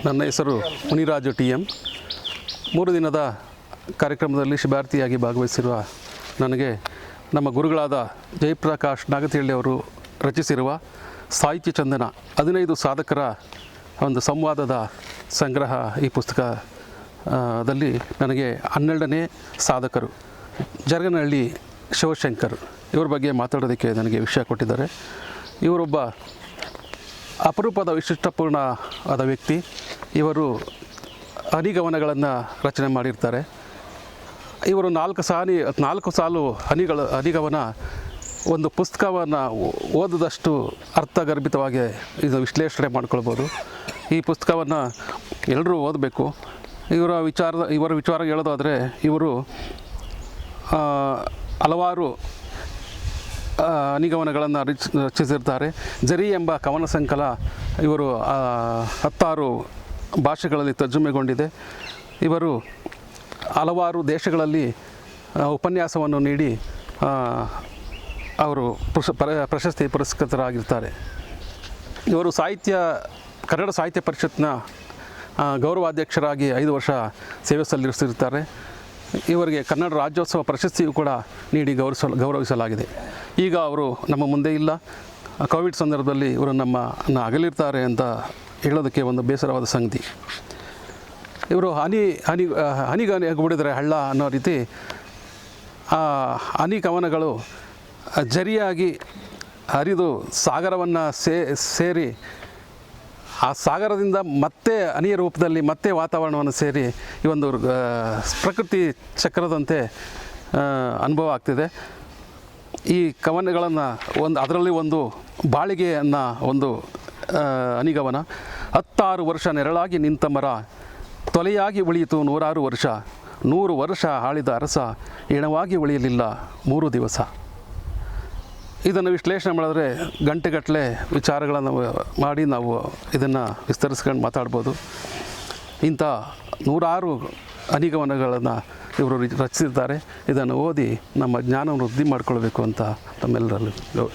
ನನ್ನ ಹೆಸರು ಮುನಿರಾಜು TM. 3 ದಿನದ ಕಾರ್ಯಕ್ರಮದಲ್ಲಿ ಶಿಬಿರಾರ್ಥಿಯಾಗಿ ಭಾಗವಹಿಸಿರುವ ನನಗೆ ನಮ್ಮ ಗುರುಗಳಾದ ಜಯಪ್ರಕಾಶ್ ನಾಗತಿಹಳ್ಳಿ ಅವರು ರಚಿಸಿರುವ ಸಾಹಿತ್ಯ ಚಂದನ 15 ಸಾಧಕರ ಒಂದು ಸಂವಾದದ ಸಂಗ್ರಹ ಈ ಪುಸ್ತಕದಲ್ಲಿ ನನಗೆ 12ನೇ ಸಾಧಕರು ಜರಗನಹಳ್ಳಿ ಶಿವಶಂಕರ್ ಇವರ ಬಗ್ಗೆ ಮಾತಾಡೋದಕ್ಕೆ ನನಗೆ ವಿಷಯ ಕೊಟ್ಟಿದ್ದಾರೆ. ಇವರೊಬ್ಬ ಅಪರೂಪದ ವಿಶಿಷ್ಟಪೂರ್ಣ ಆದ ವ್ಯಕ್ತಿ. ಇವರು ಹನಿಗವನಗಳನ್ನು ರಚನೆ ಮಾಡಿರ್ತಾರೆ. ಇವರು 4 ಸಾಲು ಹನಿಗವನ ಒಂದು ಪುಸ್ತಕವನ್ನು ಓದಿದಷ್ಟು ಅರ್ಥಗರ್ಭಿತವಾಗಿ ಇದು ವಿಶ್ಲೇಷಣೆ ಮಾಡ್ಕೊಳ್ಬೋದು. ಈ ಪುಸ್ತಕವನ್ನು ಎಲ್ಲರೂ ಓದಬೇಕು. ಇವರ ವಿಚಾರ ಹೇಳೋದಾದರೆ ಇವರು ಹಲವಾರು ಹನಿಗವನಗಳನ್ನು ರಚಿಸಿರ್ತಾರೆ. ಜರಿ ಎಂಬ ಕವನ ಸಂಕಲ ಇವರು 16 ಭಾಷೆಗಳಲ್ಲಿ ತರ್ಜುಮೆಗೊಂಡಿದೆ. ಇವರು ಹಲವಾರು ದೇಶಗಳಲ್ಲಿ ಉಪನ್ಯಾಸವನ್ನು ನೀಡಿ ಅವರು ಪ್ರಶಸ್ತಿ ಪುರಸ್ಕೃತರಾಗಿರ್ತಾರೆ. ಇವರು ಕನ್ನಡ ಸಾಹಿತ್ಯ ಪರಿಷತ್ನ ಗೌರವಾಧ್ಯಕ್ಷರಾಗಿ 5 ವರ್ಷ ಸೇವೆ ಸಲ್ಲಿಸಿರ್ತಾರೆ. ಇವರಿಗೆ ಕನ್ನಡ ರಾಜ್ಯೋತ್ಸವ ಪ್ರಶಸ್ತಿಯು ಕೂಡ ನೀಡಿ ಗೌರವಿಸಲಾಗಿದೆ. ಈಗ ಅವರು ನಮ್ಮ ಮುಂದೆ ಇಲ್ಲ. ಕೋವಿಡ್ ಸಂದರ್ಭದಲ್ಲಿ ಇವರು ನಮ್ಮನ್ನು ಅಗಲಿರ್ತಾರೆ ಅಂತ ಹೇಳೋದಕ್ಕೆ ಒಂದು ಬೇಸರವಾದ ಸಂಗತಿ. ಇವರು ಹನಿಗೆ ಬಿಡಿದರೆ ಹಳ್ಳ ಅನ್ನೋ ರೀತಿ ಆ ಹನಿ ಕವನಗಳು ಜರಿಯಾಗಿ ಹರಿದು ಸಾಗರವನ್ನು ಸೇರಿ ಆ ಸಾಗರದಿಂದ ಮತ್ತೆ ಹನಿಯ ರೂಪದಲ್ಲಿ ಮತ್ತೆ ವಾತಾವರಣವನ್ನು ಸೇರಿ ಈ ಒಂದು ಪ್ರಕೃತಿ ಚಕ್ರದಂತೆ ಅನುಭವ ಆಗ್ತಿದೆ. ಈ ಕವನಗಳನ್ನು ಅದರಲ್ಲಿ ಒಂದು ಬಾಳಿಗೆ ಅನ್ನೋ ಒಂದು ಹನಿಗವನ. 16 ವರ್ಷ ನೆರಳಾಗಿ ನಿಂತ ಮರ ತೊಲೆಯಾಗಿ ಉಳಿಯಿತು 100 ವರ್ಷ. 100 ವರ್ಷ ಆಳಿದ ಅರಸ ಹೆಣವಾಗಿ ಉಳಿಯಲಿಲ್ಲ 3 ದಿವಸ. ಇದನ್ನು ವಿಶ್ಲೇಷಣೆ ಮಾಡಿದ್ರೆ ಗಂಟೆಗಟ್ಟಲೆ ವಿಚಾರಗಳನ್ನು ಮಾಡಿ ನಾವು ಇದನ್ನು ವಿಸ್ತರಿಸ್ಕೊಂಡು ಮಾತಾಡ್ಬೋದು. ಇಂಥ 106 ಹನಿಗವನಗಳನ್ನು ಇವರು ರಚಿಸಿದ್ದಾರೆ. ಇದನ್ನು ಓದಿ ನಮ್ಮ ಜ್ಞಾನವನ್ನು ವೃದ್ಧಿ ಮಾಡಿಕೊಳ್ಬೇಕು ಅಂತ ತಮ್ಮೆಲ್ಲರಲ್ಲೂ